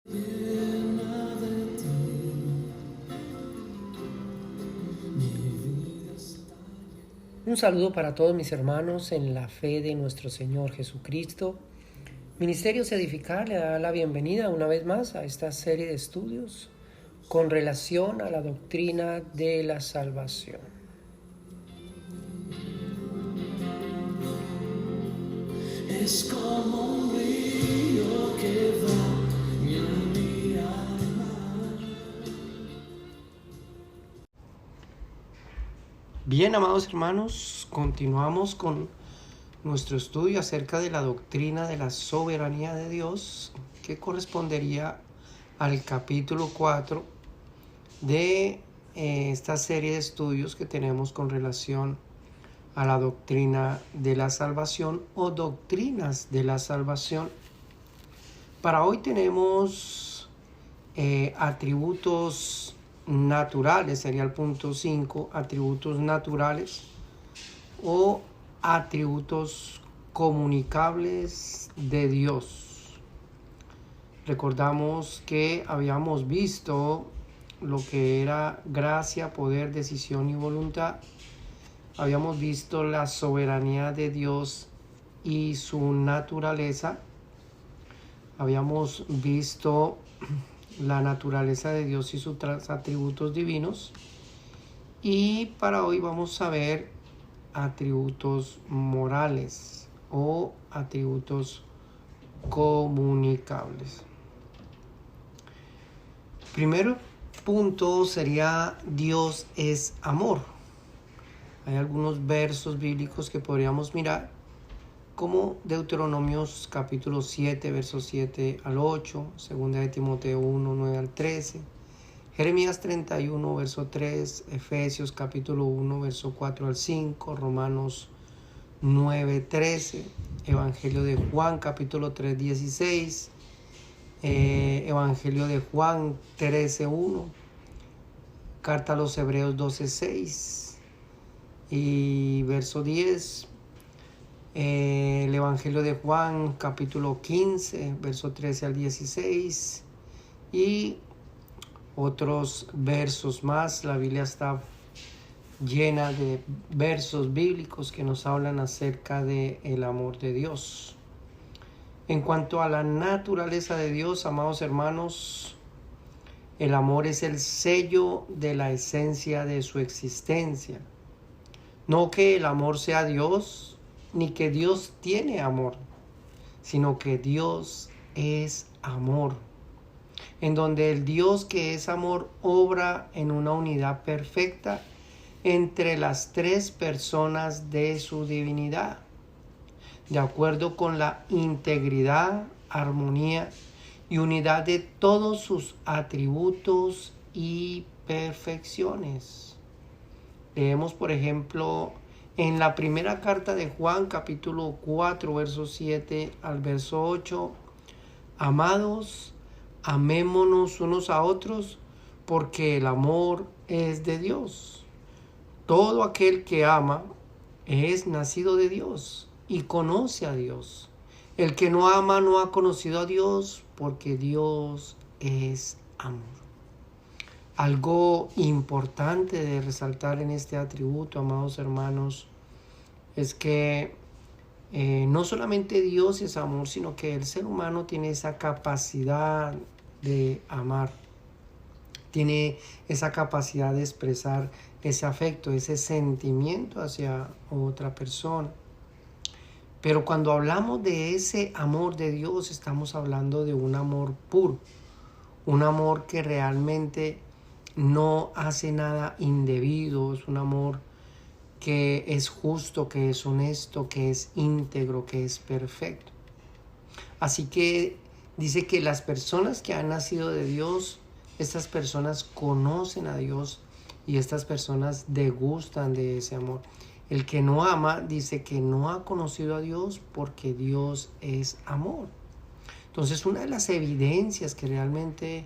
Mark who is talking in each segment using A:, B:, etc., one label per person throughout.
A: Un saludo para todos mis hermanos en la fe de nuestro Señor Jesucristo. Ministerios Edificar le da la bienvenida una vez más a esta serie de estudios con relación a la doctrina de la salvación.
B: Es como un río que va en mi alma.
A: Bien, amados hermanos, continuamos con nuestro estudio acerca de la doctrina de la soberanía de Dios, que correspondería al capítulo 4 de esta serie de estudios que tenemos con relación a la doctrina de la salvación o doctrinas de la salvación. Para hoy tenemos atributos naturales, sería el punto 5, atributos naturales o atributos comunicables de Dios. Recordamos que habíamos visto lo que era gracia, poder, decisión y voluntad. Habíamos visto la soberanía de Dios y su naturaleza. Habíamos visto la naturaleza de Dios y sus atributos divinos. Y para hoy vamos a ver atributos morales o atributos comunicables. Primero punto sería Dios es amor. Hay algunos versos bíblicos que podríamos mirar, como Deuteronomios capítulo 7, versos 7 al 8, 2 de Timoteo 1, 9 al 13, Jeremías 31, verso 3, Efesios capítulo 1, verso 4 al 5, Romanos 9, 13, Evangelio de Juan capítulo 3, 16, Evangelio de Juan 13, 1, Carta a los Hebreos 12, 6 y verso 10, el Evangelio de Juan capítulo 15, verso 13 al 16 y otros versos más. La Biblia está llena de versos bíblicos que nos hablan acerca del amor de Dios. En cuanto a la naturaleza de Dios, amados hermanos, el amor es el sello de la esencia de su existencia. No que el amor sea Dios, ni que Dios tiene amor, sino que Dios es amor, en donde el Dios que es amor obra en una unidad perfecta entre las tres personas de su divinidad, de acuerdo con la integridad, armonía y unidad de todos sus atributos y perfecciones. Leemos, por ejemplo, en la primera carta de Juan, capítulo 4, verso 7 al verso 8, amados, amémonos unos a otros, porque el amor es de Dios. Todo aquel que ama es nacido de Dios y conoce a Dios. El que no ama no ha conocido a Dios, porque Dios es amor. Algo importante de resaltar en este atributo, amados hermanos, es que no solamente Dios es amor, sino que el ser humano tiene esa capacidad de amar, tiene esa capacidad de expresar ese afecto, ese sentimiento hacia otra persona. Pero cuando hablamos de ese amor de Dios, estamos hablando de un amor puro, un amor que realmente no hace nada indebido, es un amor que es justo, que es honesto, que es íntegro, que es perfecto. Así que dice que las personas que han nacido de Dios, estas personas conocen a Dios y estas personas degustan de ese amor. El que no ama dice que no ha conocido a Dios, porque Dios es amor. Entonces, una de las evidencias que realmente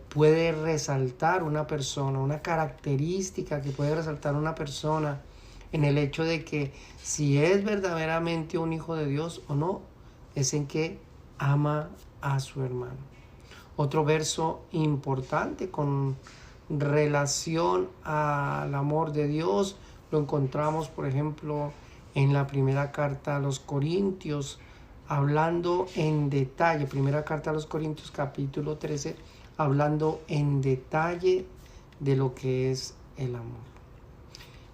A: puede resaltar una persona, una característica que puede resaltar una persona en el hecho de que si es verdaderamente un hijo de Dios o no, es en que ama a su hermano. Otro verso importante con relación al amor de Dios lo encontramos, por ejemplo, en la primera carta a los Corintios, hablando en detalle, primera carta a los Corintios capítulo 13, hablando en detalle de lo que es el amor.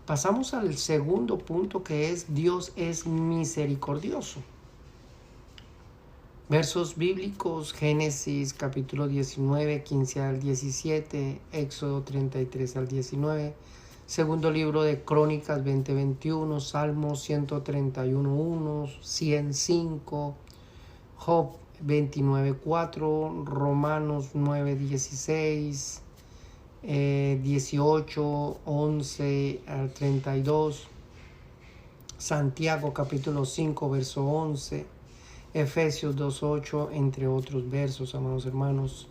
A: Pasamos al segundo punto, que es Dios es misericordioso. Versos bíblicos: Génesis capítulo 19, 15 al 17, Éxodo 33 al 19, segundo libro de Crónicas 20, 21, Salmos 131, 1, 105, Job 29, 4, Romanos 9, 16, 18, 11 al 32, Santiago capítulo 5, verso 11, Efesios 2:8, entre otros versos, amados hermanos.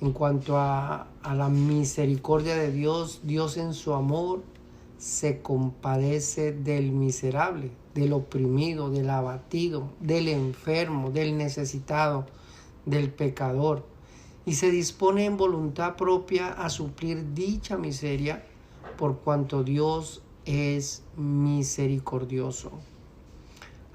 A: En cuanto a la misericordia de Dios, Dios en su amor se compadece del miserable, del oprimido, del abatido, del enfermo, del necesitado, del pecador, y se dispone en voluntad propia a suplir dicha miseria, por cuanto Dios es misericordioso.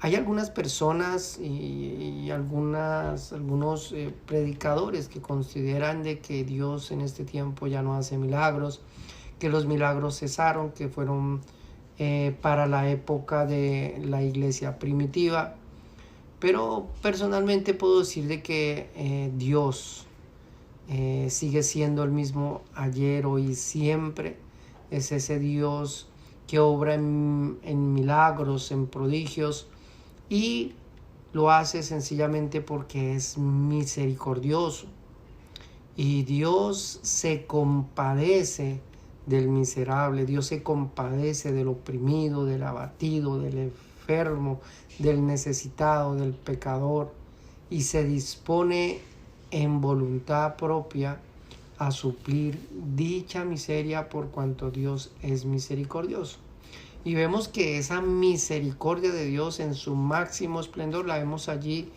A: Hay algunas personas y algunos predicadores que consideran de que Dios en este tiempo ya no hace milagros, que los milagros cesaron, que fueron para la época de la iglesia primitiva. Pero personalmente puedo decir de que Dios sigue siendo el mismo ayer, hoy y siempre. Es ese Dios que obra en milagros, en prodigios, y lo hace sencillamente porque es misericordioso. Y Dios se compadece del miserable, Dios se compadece del oprimido, del abatido, del enfermo, del necesitado, del pecador, y se dispone en voluntad propia a suplir dicha miseria, por cuanto Dios es misericordioso. Y vemos que esa misericordia de Dios en su máximo esplendor la vemos allí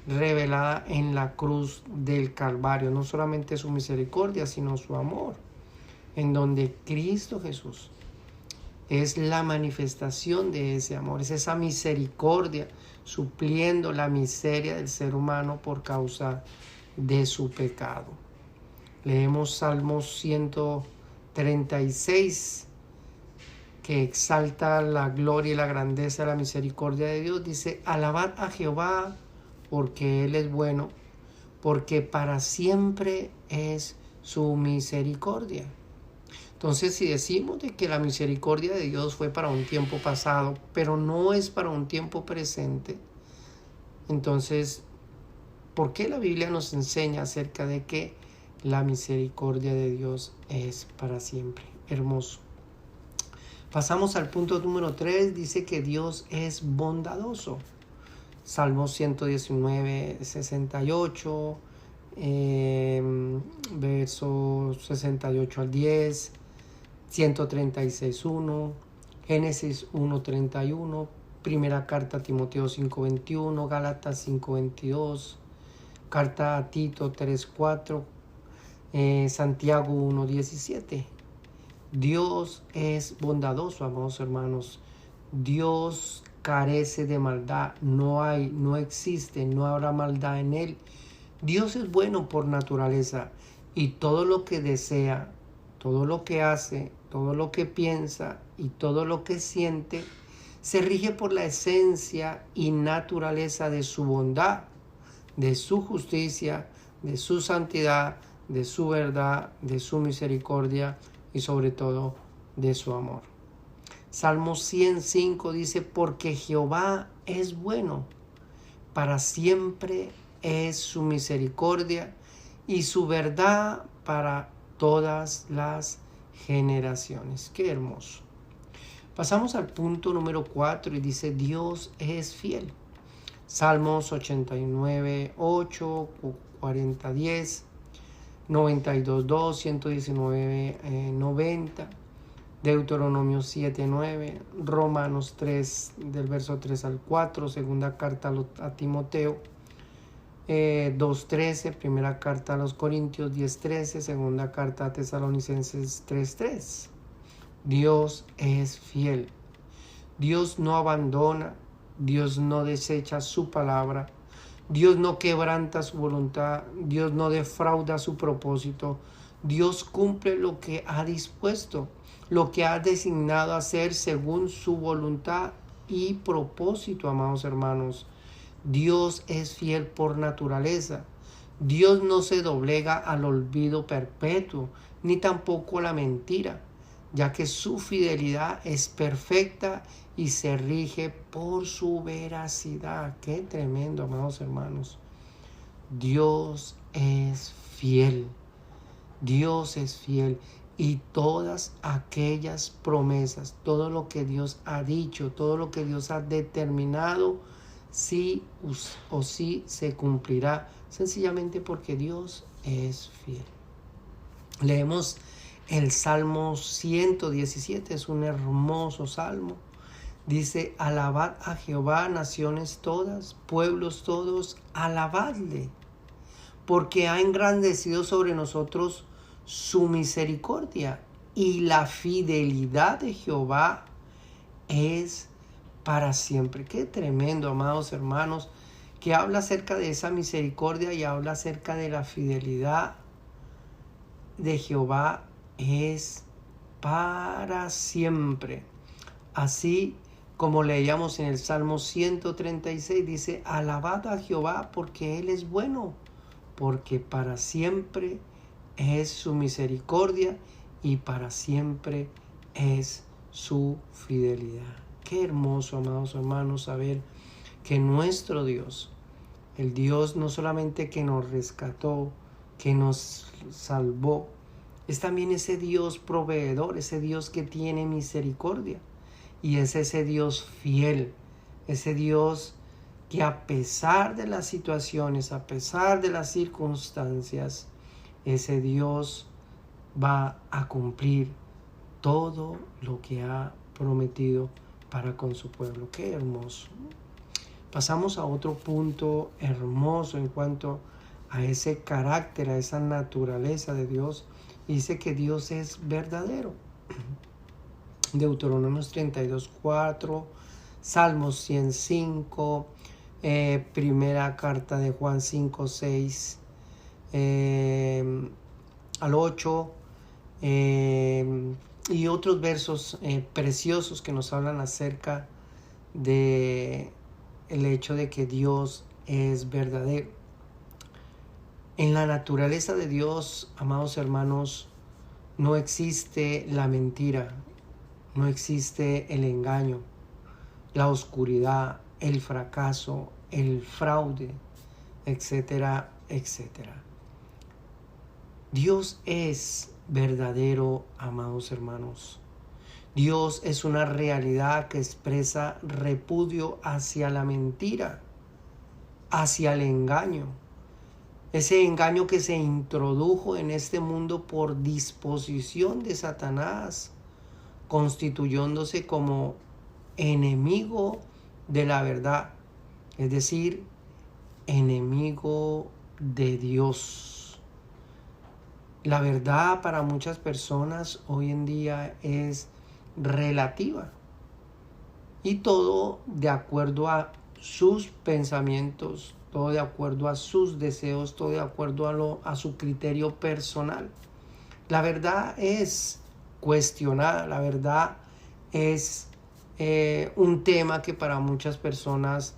A: revelada en la cruz del Calvario. No solamente su misericordia, sino su amor, en donde Cristo Jesús es la manifestación de ese amor. Es esa misericordia supliendo la miseria del ser humano por causa de su pecado. Leemos Salmos 136, que exalta la gloria y la grandeza de la misericordia de Dios. Dice: alabad a Jehová, porque Él es bueno, porque para siempre es su misericordia. Entonces, si decimos de que la misericordia de Dios fue para un tiempo pasado, pero no es para un tiempo presente, entonces, ¿por qué la Biblia nos enseña acerca de que la misericordia de Dios es para siempre? Hermoso. Pasamos al punto número 3, dice que Dios es bondadoso. Salmo 119, 68, versos 68 al 10, 136, 1, Génesis 1, 31, primera carta a Timoteo 5, 21, Gálatas 5, 22, carta a Tito 3, 4, Santiago 1, 17. Dios es bondadoso, amados hermanos. Dios carece de maldad. No existe, no habrá maldad en Él. Dios es bueno por naturaleza, y todo lo que desea, todo lo que hace, todo lo que piensa y todo lo que siente se rige por la esencia y naturaleza de su bondad, de su justicia, de su santidad, de su verdad, de su misericordia y sobre todo de su amor. Salmo 105 dice: porque Jehová es bueno, para siempre es su misericordia y su verdad para todas las generaciones. Qué hermoso. Pasamos al punto número 4 y dice: Dios es fiel. Salmos 89, 8, 40, 10, 92, 2, 119, 90, Deuteronomio 7, 9, Romanos 3, del verso 3 al 4, segunda carta a Timoteo 2:13, primera carta a los Corintios 10:13, segunda carta a Tesalonicenses 3:3. Dios es fiel. Dios no abandona. Dios no desecha su palabra. Dios no quebranta su voluntad. Dios no defrauda su propósito. Dios cumple lo que ha dispuesto, lo que ha designado hacer según su voluntad y propósito, amados hermanos. Dios es fiel por naturaleza. Dios no se doblega al olvido perpetuo, ni tampoco a la mentira, ya que su fidelidad es perfecta y se rige por su veracidad. Qué tremendo, amados hermanos. Dios es fiel. Dios es fiel. Y todas aquellas promesas, todo lo que Dios ha dicho, todo lo que Dios ha determinado, sí o sí se cumplirá, sencillamente porque Dios es fiel. Leemos el Salmo 117, es un hermoso salmo. Dice: alabad a Jehová, naciones todas, pueblos todos, alabadle, porque ha engrandecido sobre nosotros su misericordia, y la fidelidad de Jehová es para siempre. Qué tremendo, amados hermanos, que habla acerca de esa misericordia y habla acerca de la fidelidad de Jehová es para siempre. Así como leíamos en el Salmo 136, dice: alabad a Jehová porque Él es bueno, porque para siempre es su misericordia y para siempre es su fidelidad. Qué hermoso, amados hermanos, saber que nuestro Dios, el Dios no solamente que nos rescató, que nos salvó, es también ese Dios proveedor, ese Dios que tiene misericordia. Y es ese Dios fiel, ese Dios que a pesar de las situaciones, a pesar de las circunstancias, ese Dios va a cumplir todo lo que ha prometido para con su pueblo. Qué hermoso. Pasamos a otro punto hermoso en cuanto a ese carácter, a esa naturaleza de Dios. Dice que Dios es verdadero. Deuteronomios 32:4, Salmos 105, primera carta de Juan 5:6 al 8, y otros versos preciosos que nos hablan acerca de el hecho de que Dios es verdadero. En la naturaleza de Dios, amados hermanos, no existe la mentira, no existe el engaño, la oscuridad, el fracaso, el fraude, etcétera, etcétera. Dios es verdadero, amados hermanos. Dios es una realidad que expresa repudio hacia la mentira, hacia el engaño. Ese engaño que se introdujo en este mundo por disposición de Satanás, constituyéndose como enemigo de la verdad, es decir, enemigo de Dios. La verdad para muchas personas hoy en día es relativa y todo de acuerdo a sus pensamientos, todo de acuerdo a sus deseos, todo de acuerdo a su criterio personal. La verdad es cuestionada, la verdad es un tema que para muchas personas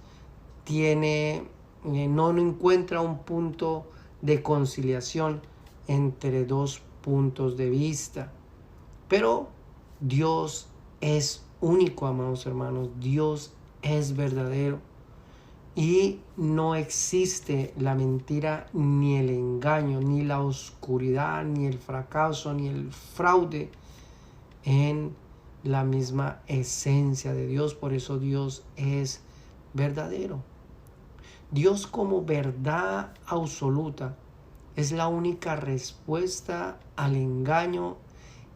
A: no encuentra un punto de conciliación entre dos puntos de vista. Pero Dios es único, amados hermanos. Dios es verdadero. Y no existe la mentira, ni el engaño, ni la oscuridad, ni el fracaso, ni el fraude en la misma esencia de Dios. Por eso Dios es verdadero. Dios como verdad absoluta es la única respuesta al engaño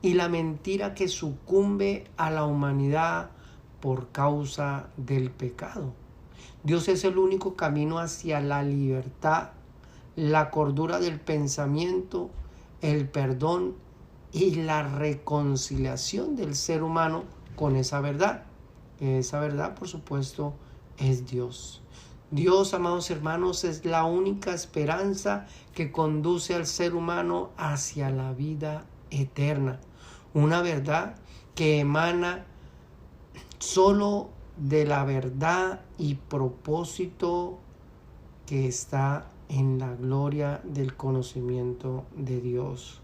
A: y la mentira que sucumbe a la humanidad por causa del pecado. Dios es el único camino hacia la libertad, la cordura del pensamiento, el perdón y la reconciliación del ser humano con esa verdad. Esa verdad, por supuesto, es Dios. Dios, amados hermanos, es la única esperanza que conduce al ser humano hacia la vida eterna. Una verdad que emana solo de la verdad y propósito que está en la gloria del conocimiento de Dios.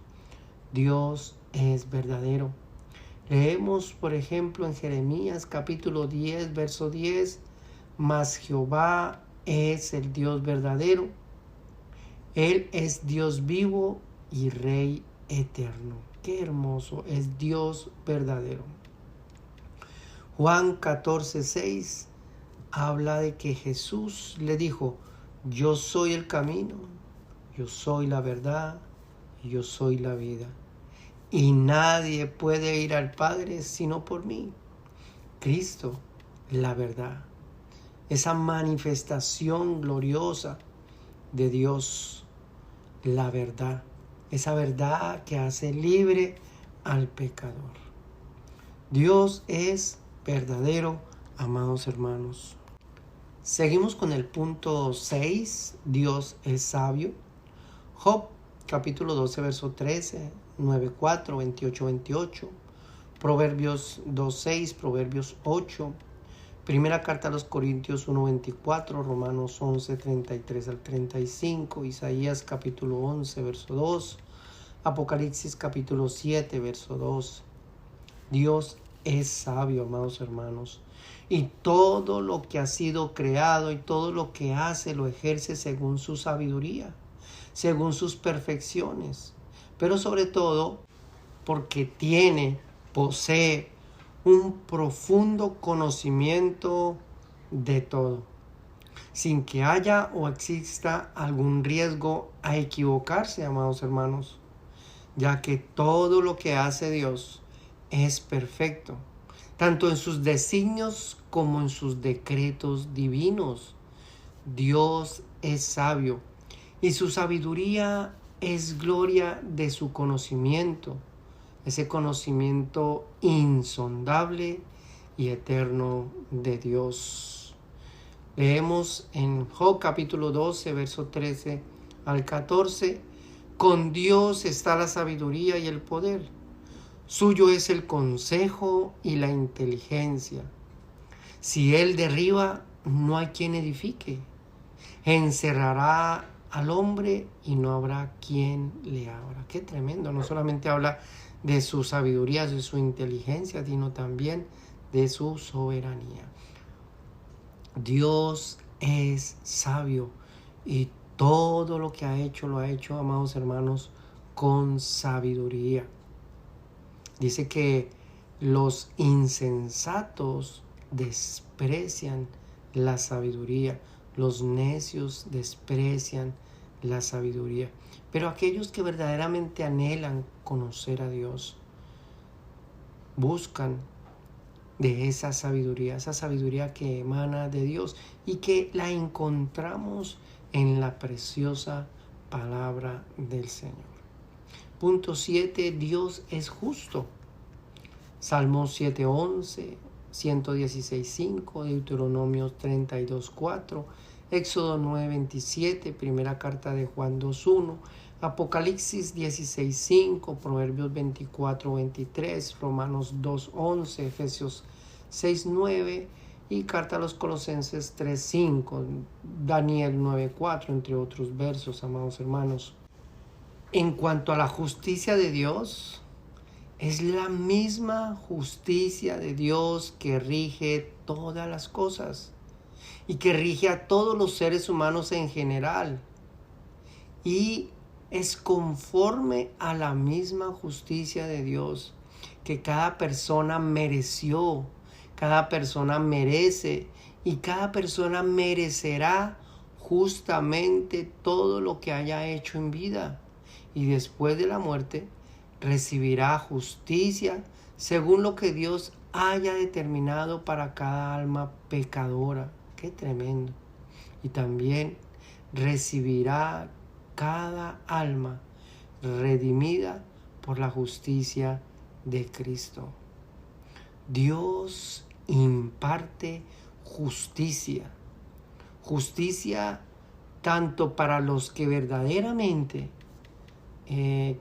A: Dios es verdadero. Leemos, por ejemplo, en Jeremías capítulo 10, verso 10, mas Jehová es el Dios verdadero. Él es Dios vivo y Rey eterno. Qué hermoso, es Dios verdadero. Juan 14, 6 habla de que Jesús le dijo, yo soy el camino, yo soy la verdad, yo soy la vida. Y nadie puede ir al Padre sino por mí. Cristo, la verdad. Esa manifestación gloriosa de Dios, la verdad. Esa verdad que hace libre al pecador. Dios es verdadero, amados hermanos. Seguimos con el punto 6. Dios es sabio. Job, capítulo 12, verso 13, 9, 4, 28, 28. Proverbios 2, 6, Proverbios 8. Primera carta a los Corintios 1, 24. Romanos 11, 33 al 35. Isaías, capítulo 11, verso 2. Apocalipsis, capítulo 7, verso 2. Dios es sabio, amados hermanos. Y todo lo que ha sido creado y todo lo que hace lo ejerce según su sabiduría, según sus perfecciones, pero sobre todo porque posee un profundo conocimiento de todo, sin que haya o exista algún riesgo a equivocarse, amados hermanos, ya que todo lo que hace Dios es perfecto, tanto en sus designios como en sus decretos divinos. Dios es sabio y su sabiduría es gloria de su conocimiento, ese conocimiento insondable y eterno de Dios. Leemos en Job capítulo 12, verso 13 al 14, con Dios está la sabiduría y el poder, suyo es el consejo y la inteligencia. Si Él derriba, no hay quien edifique. Encerrará al hombre y no habrá quien le abra. Qué tremendo. No solamente habla de su sabiduría, de su inteligencia, sino también de su soberanía. Dios es sabio y todo lo que ha hecho, lo ha hecho, amados hermanos, con sabiduría. Dice que los insensatos desprecian la sabiduría, los necios desprecian la sabiduría, pero aquellos que verdaderamente anhelan conocer a Dios, buscan de esa sabiduría que emana de Dios y que la encontramos en la preciosa palabra del Señor. Punto 7. Dios es justo. Salmos 7:11, 116:5, Deuteronomio 32:4, Éxodo 9:27, Primera carta de Juan 2:1, Apocalipsis 16:5, Proverbios 24:23, Romanos 2:11, Efesios 6:9 y carta a los Colosenses 3:5, Daniel 9:4, entre otros versos, amados hermanos. En cuanto a la justicia de Dios, es la misma justicia de Dios que rige todas las cosas y que rige a todos los seres humanos en general. Y es conforme a la misma justicia de Dios que cada persona mereció, cada persona merece y cada persona merecerá justamente todo lo que haya hecho en vida. Y después de la muerte recibirá justicia según lo que Dios haya determinado para cada alma pecadora. Qué Qué tremendo. Y también recibirá cada alma redimida por la justicia de Cristo. Dios imparte justicia. Justicia tanto para los que verdaderamente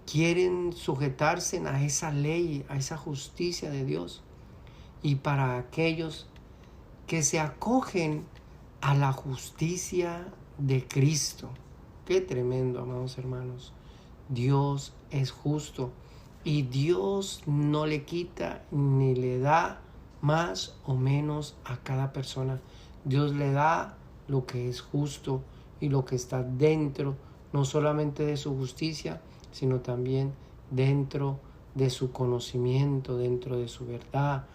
A: quieren sujetarse a esa ley, a esa justicia de Dios, y para aquellos que se acogen a la justicia de Cristo. Qué tremendo, amados hermanos. Dios es justo y Dios no le quita ni le da más o menos a cada persona. Dios le da lo que es justo y lo que está dentro, no solamente de su justicia, sino también dentro de su conocimiento, dentro de su verdad,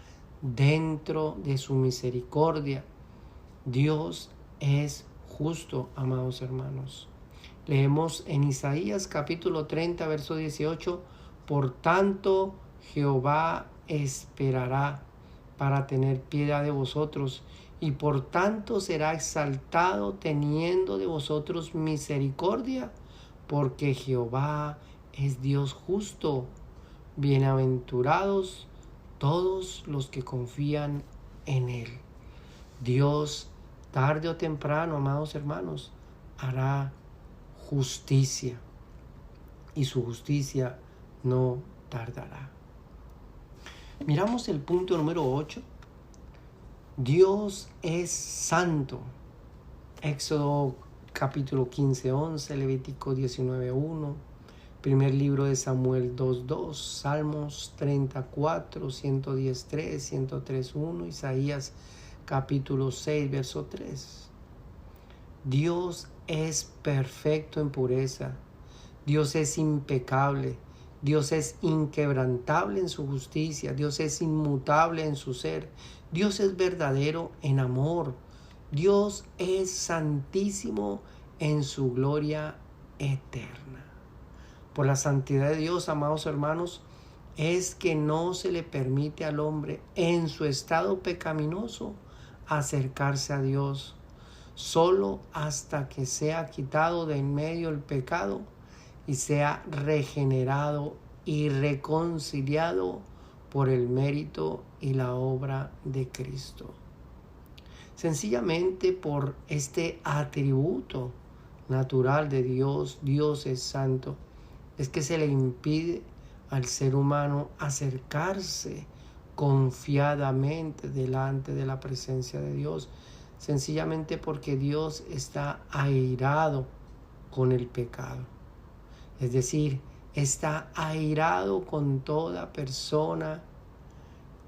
A: dentro de su misericordia. Dios es justo, amados hermanos. Leemos en Isaías capítulo 30, verso 18, por tanto Jehová esperará para tener piedad de vosotros, y por tanto será exaltado teniendo de vosotros misericordia, porque Jehová es Dios justo. Bienaventurados todos los que confían en Él. Dios, tarde o temprano, amados hermanos, hará justicia, y su justicia no tardará. Miramos el punto número 8. Dios es santo. Éxodo capítulo 15:11, Levítico 19:1, primer libro de Samuel 2:2, Salmos 34, 110:3, 103:1, Isaías capítulo 6, verso 3. Dios es perfecto en pureza. Dios es impecable. Dios es inquebrantable en su justicia. Dios es inmutable en su ser. Dios es verdadero en amor. Dios es santísimo en su gloria eterna. Por la santidad de Dios, amados hermanos, es que no se le permite al hombre en su estado pecaminoso acercarse a Dios, solo hasta que sea quitado de en medio el pecado y sea regenerado y reconciliado por el mérito y la obra de Cristo. Sencillamente por este atributo natural de Dios, Dios es santo, es que se le impide al ser humano acercarse confiadamente delante de la presencia de Dios, sencillamente porque Dios está airado con el pecado. Es decir, está airado con toda persona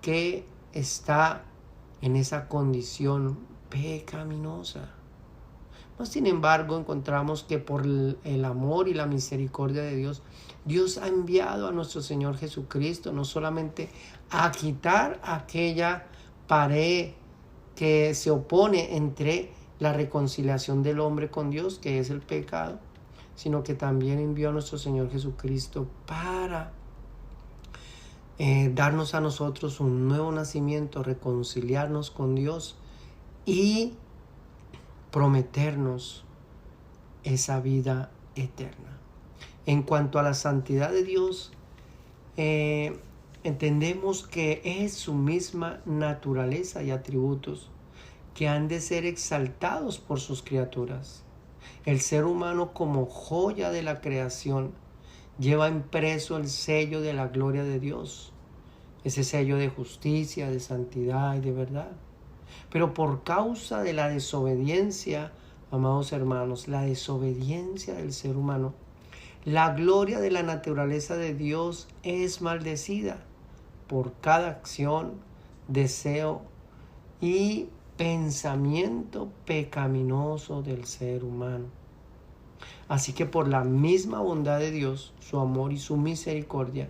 A: que está en esa condición pecaminosa. Mas, sin embargo, encontramos que por el amor y la misericordia de Dios, Dios ha enviado a nuestro Señor Jesucristo no solamente a quitar aquella pared que se opone entre la reconciliación del hombre con Dios, que es el pecado, sino que también envió a nuestro Señor Jesucristo para darnos a nosotros un nuevo nacimiento, reconciliarnos con Dios y prometernos esa vida eterna. En cuanto a la santidad de Dios, entendemos que es su misma naturaleza y atributos que han de ser exaltados por sus criaturas. El ser humano, como joya de la creación, lleva impreso el sello de la gloria de Dios, ese sello de justicia, de santidad y de verdad. Pero por causa de la desobediencia, amados hermanos, la desobediencia del ser humano, la gloria de la naturaleza de Dios es maldecida por cada acción, deseo y pensamiento pecaminoso del ser humano. Así que por la misma bondad de Dios, su amor y su misericordia,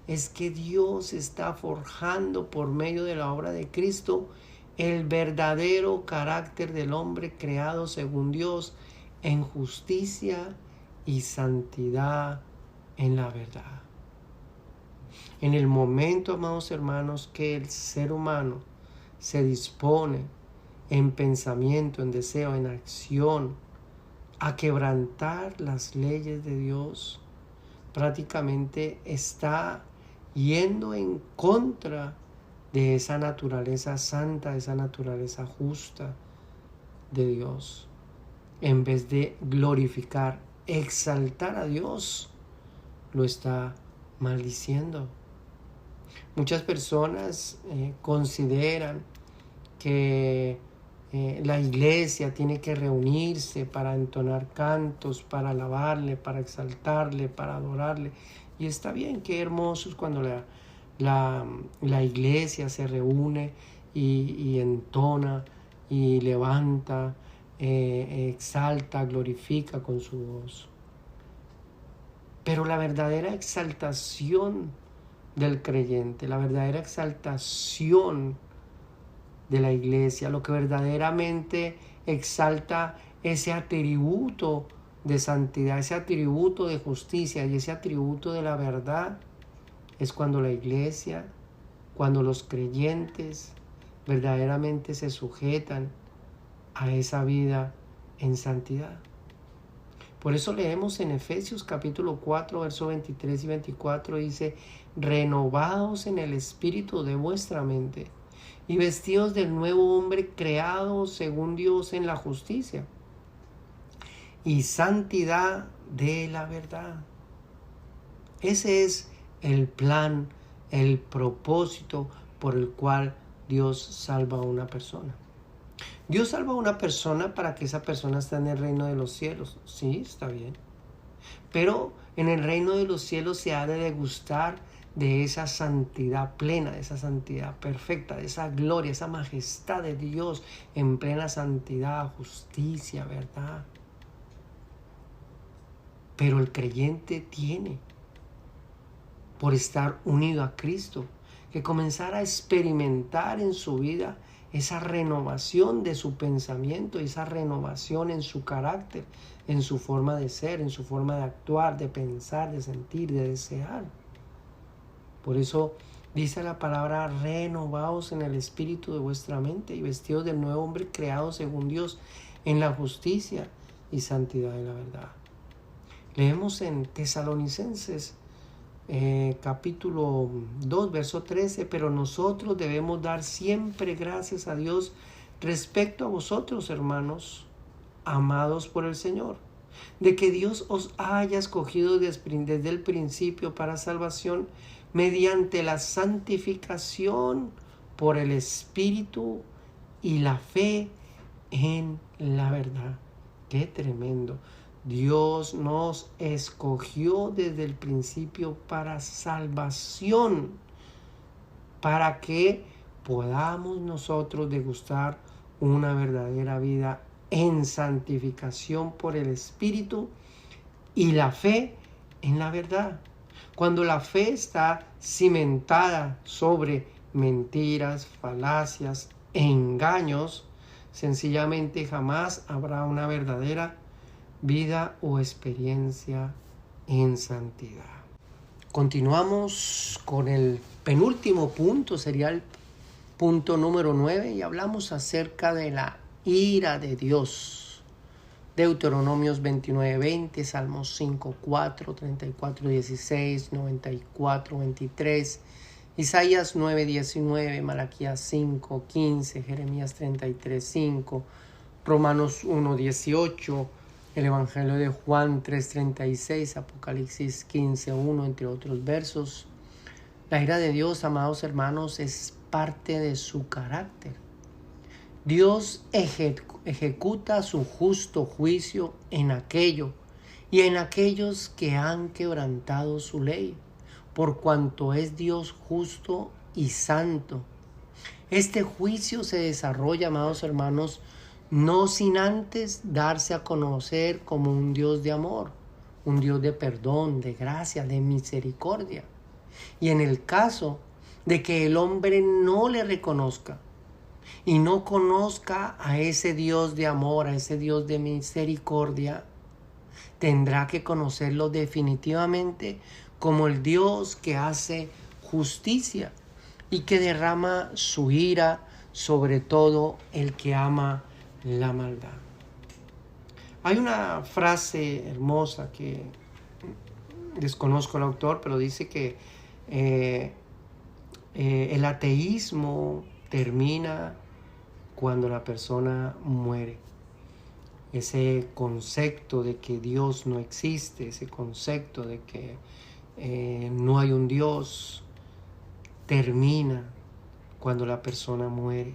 A: es que Dios está forjando por medio de la obra de Cristo el verdadero carácter del hombre creado según Dios en justicia y santidad en la verdad. En el momento, amados hermanos, que el ser humano se dispone en pensamiento, en deseo, en acción, a quebrantar las leyes de Dios, prácticamente está yendo en contra de esa naturaleza santa, de esa naturaleza justa de Dios. En vez de glorificar, exaltar a Dios, lo está maldiciendo. Muchas personas consideran que la iglesia tiene que reunirse para entonar cantos, para alabarle, para exaltarle, para adorarle. Y está bien, qué hermoso es cuando la iglesia se reúne y entona y levanta, exalta, glorifica con su voz. Pero la verdadera exaltación del creyente, la verdadera exaltación de la iglesia, lo que verdaderamente exalta ese atributo de santidad, ese atributo de justicia y ese atributo de la verdad, es cuando la iglesia, cuando los creyentes verdaderamente se sujetan a esa vida en santidad. Por eso leemos en Efesios capítulo 4, versos 23 y 24, dice: renovados en el espíritu de vuestra mente y vestidos del nuevo hombre creado según Dios en la justicia y santidad de la verdad. Ese es el plan, el propósito por el cual Dios salva a una persona. Dios salva a una persona para que esa persona esté en el reino de los cielos. Sí, está bien. Pero en el reino de los cielos se ha de degustar de esa santidad plena, de esa santidad perfecta, de esa gloria, esa majestad de Dios en plena santidad, justicia, verdad. Pero el creyente tiene, por estar unido a Cristo, que comenzar a experimentar en su vida esa renovación de su pensamiento, esa renovación en su carácter, en su forma de ser, en su forma de actuar, de pensar, de sentir, de desear. Por eso dice la palabra: renovaos en el espíritu de vuestra mente y vestidos del nuevo hombre creado según Dios en la justicia y santidad de la verdad. Leemos en Tesalonicenses capítulo 2, verso 13, pero nosotros debemos dar siempre gracias a Dios respecto a vosotros, hermanos, amados por el Señor, de que Dios os haya escogido desde el principio para salvación mediante la santificación por el Espíritu y la fe en la verdad. ¡Qué tremendo! Dios nos escogió desde el principio para salvación, para que podamos nosotros degustar una verdadera vida en santificación por el Espíritu y la fe en la verdad. Cuando la fe está cimentada sobre mentiras, falacias, engaños, sencillamente jamás habrá una verdadera vida o experiencia en santidad. Continuamos con el penúltimo punto, sería el punto número 9, y hablamos acerca de la ira de Dios. Deuteronomios 29:20, Salmos 5:4, 34:16, 94:23, Isaías 9:19, Malaquías 5:15, Jeremías 33:5, Romanos 1:18, el Evangelio de Juan 3:36, Apocalipsis 15:1, entre otros versos. La ira de Dios, amados hermanos, es parte de su carácter. Dios ejecuta su justo juicio en aquello y en aquellos que han quebrantado su ley, por cuanto es Dios justo y santo. Este juicio se desarrolla, amados hermanos, no sin antes darse a conocer como un Dios de amor, un Dios de perdón, de gracia, de misericordia. Y en el caso de que el hombre no le reconozca y no conozca a ese Dios de amor, a ese Dios de misericordia, tendrá que conocerlo definitivamente como el Dios que hace justicia y que derrama su ira sobre todo el que ama la maldad. Hay una frase hermosa que desconozco el autor, pero dice que el ateísmo termina cuando la persona muere. Ese concepto de que Dios no existe, ese concepto de que no hay un Dios, termina cuando la persona muere.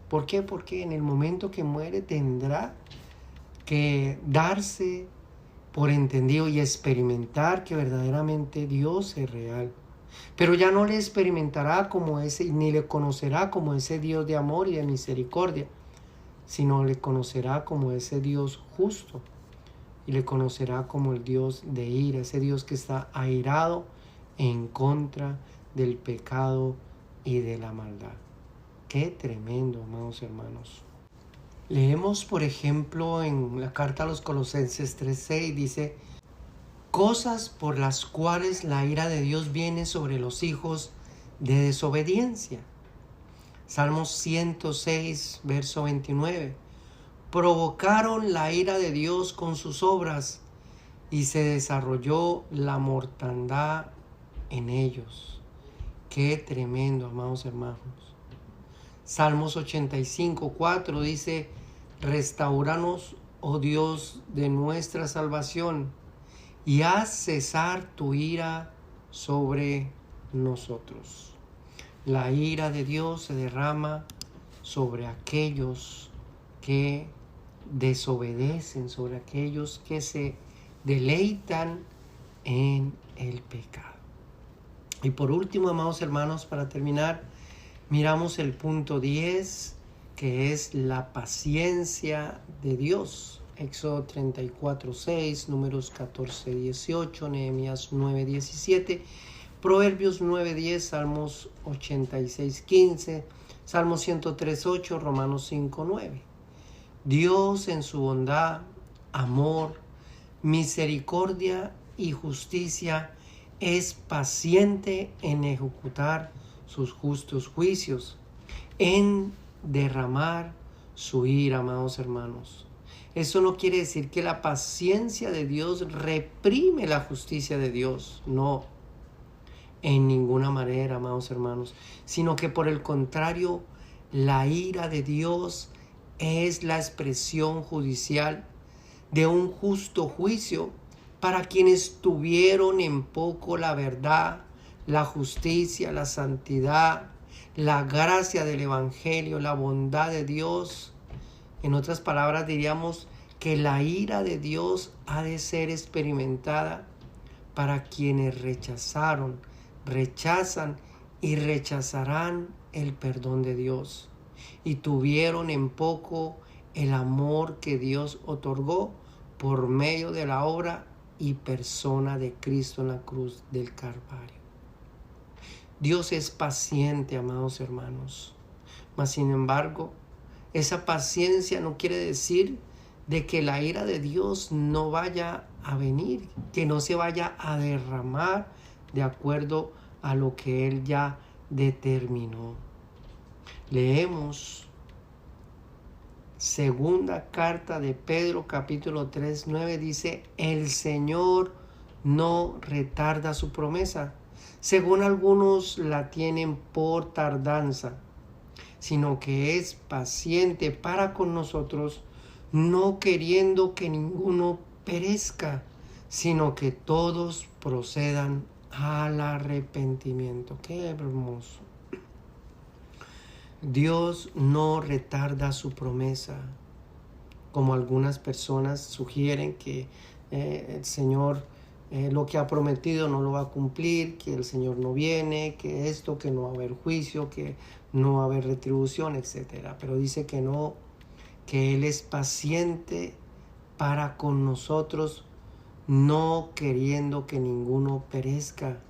A: ¿Por qué? Porque en el momento que muere tendrá que darse por entendido y experimentar que verdaderamente Dios es real. Pero ya no le experimentará como ese, ni le conocerá como ese Dios de amor y de misericordia, sino le conocerá como ese Dios justo y le conocerá como el Dios de ira, ese Dios que está airado en contra del pecado y de la maldad. Qué tremendo, amados hermanos. Leemos, por ejemplo, en la carta a los Colosenses 3:6, dice: cosas por las cuales la ira de Dios viene sobre los hijos de desobediencia. Salmos 106, verso 29. Provocaron la ira de Dios con sus obras y se desarrolló la mortandad en ellos. Qué tremendo, amados hermanos. Salmos 85, 4 dice: restauranos, oh Dios de nuestra salvación, y haz cesar tu ira sobre nosotros. La ira de Dios se derrama sobre aquellos que desobedecen, sobre aquellos que se deleitan en el pecado. Y por último, amados hermanos, para terminar, miramos el punto 10, que es la paciencia de Dios. Éxodo 34:6, Números 14:18, Nehemías 9:17, Proverbios 9:10, Salmos 86:15, Salmos 103:8, Romanos 5:9. Dios en su bondad, amor, misericordia y justicia es paciente en ejecutar sus justos juicios, en derramar su ira, amados hermanos. Eso no quiere decir que la paciencia de Dios reprime la justicia de Dios, no, en ninguna manera, amados hermanos, sino que por el contrario, la ira de Dios es la expresión judicial de un justo juicio para quienes tuvieron en poco la verdad, la justicia, la santidad, la gracia del Evangelio, la bondad de Dios. En otras palabras, diríamos que la ira de Dios ha de ser experimentada para quienes rechazan y rechazarán el perdón de Dios y tuvieron en poco el amor que Dios otorgó por medio de la obra y persona de Cristo en la cruz del Calvario. Dios es paciente, amados hermanos, mas sin embargo, esa paciencia no quiere decir de que la ira de Dios no vaya a venir, que no se vaya a derramar de acuerdo a lo que Él ya determinó. Leemos segunda carta de Pedro, capítulo 3, 9, dice: el Señor no retarda su promesa, según algunos la tienen por tardanza, sino que es paciente para con nosotros, no queriendo que ninguno perezca, sino que todos procedan al arrepentimiento. Qué hermoso. Dios no retarda su promesa, como algunas personas sugieren que el Señor lo que ha prometido no lo va a cumplir, que el Señor no viene, que esto, que no va a haber juicio, que no va a haber retribución, etc. Pero dice que no, que Él es paciente para con nosotros, no queriendo que ninguno perezca,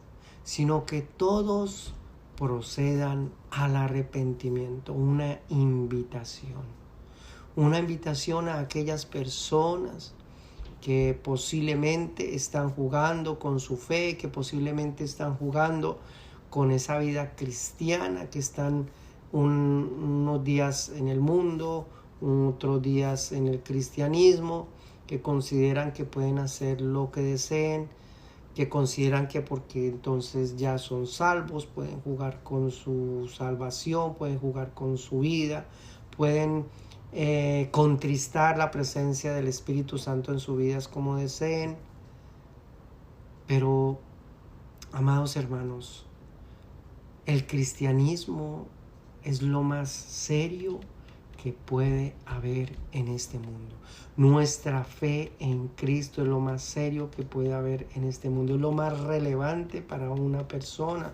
A: sino que todos procedan al arrepentimiento. Una invitación a aquellas personas que posiblemente están jugando con su fe, que posiblemente están jugando con esa vida cristiana, que están unos días en el mundo, otros días en el cristianismo, que consideran que pueden hacer lo que deseen, que consideran que porque entonces ya son salvos, pueden jugar con su salvación, pueden jugar con su vida, pueden contristar la presencia del Espíritu Santo en sus vidas como deseen. Pero, amados hermanos, el cristianismo es lo más serio que puede haber en este mundo. Nuestra fe en Cristo es lo más serio que puede haber en este mundo, es lo más relevante para una persona,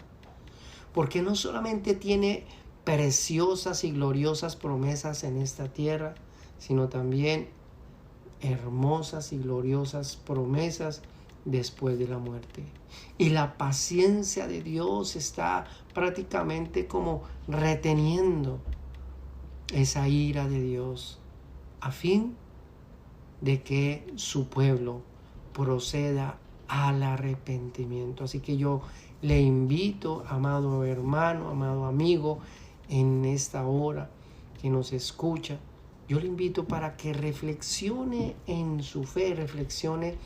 A: porque no solamente tiene preciosas y gloriosas promesas en esta tierra, sino también hermosas y gloriosas promesas después de la muerte. Y la paciencia de Dios está prácticamente como reteniendo esa ira de Dios a fin de que su pueblo proceda al arrepentimiento. Así que yo le invito, amado hermano, amado amigo, en esta hora que nos escucha, yo le invito para que reflexione en su fe, reflexione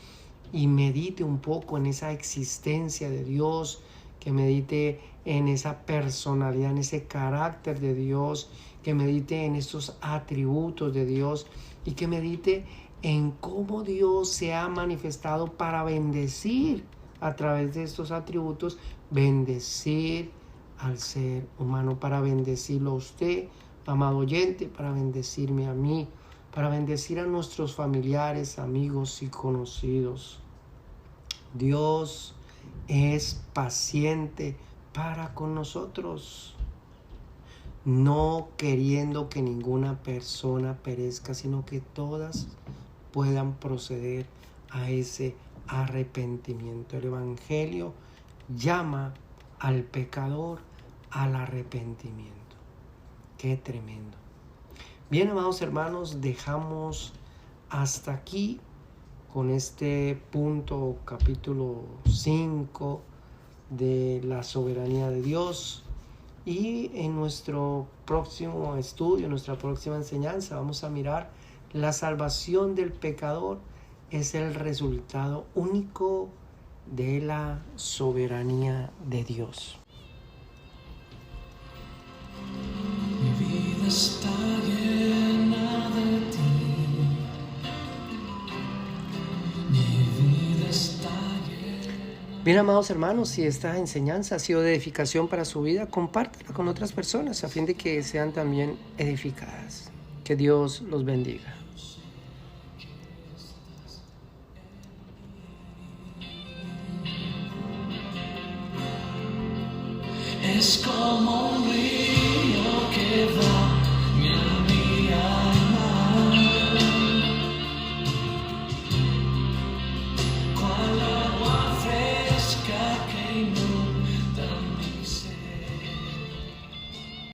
A: y medite un poco en esa existencia de Dios, que medite en esa personalidad, en ese carácter de Dios, que medite en estos atributos de Dios y que medite en cómo Dios se ha manifestado para bendecir a través de estos atributos, bendecir al ser humano, para bendecirlo a usted, amado oyente, para bendecirme a mí, para bendecir a nuestros familiares, amigos y conocidos. Dios es paciente para con nosotros, no queriendo que ninguna persona perezca, sino que todas puedan proceder a ese arrepentimiento. El Evangelio llama al pecador al arrepentimiento. Qué tremendo. Bien, amados hermanos, dejamos hasta aquí con este punto, capítulo 5 de la soberanía de Dios. Y en nuestro próximo estudio, nuestra próxima enseñanza, vamos a mirar la salvación del pecador es el resultado único de la soberanía de Dios.
B: Mi vida está llena de ti. Mi vida está llena.
A: Bien, amados hermanos, si esta enseñanza ha sido de edificación para su vida, compártela con otras personas a fin de que sean también edificadas. Que Dios los bendiga.
B: Es como un río.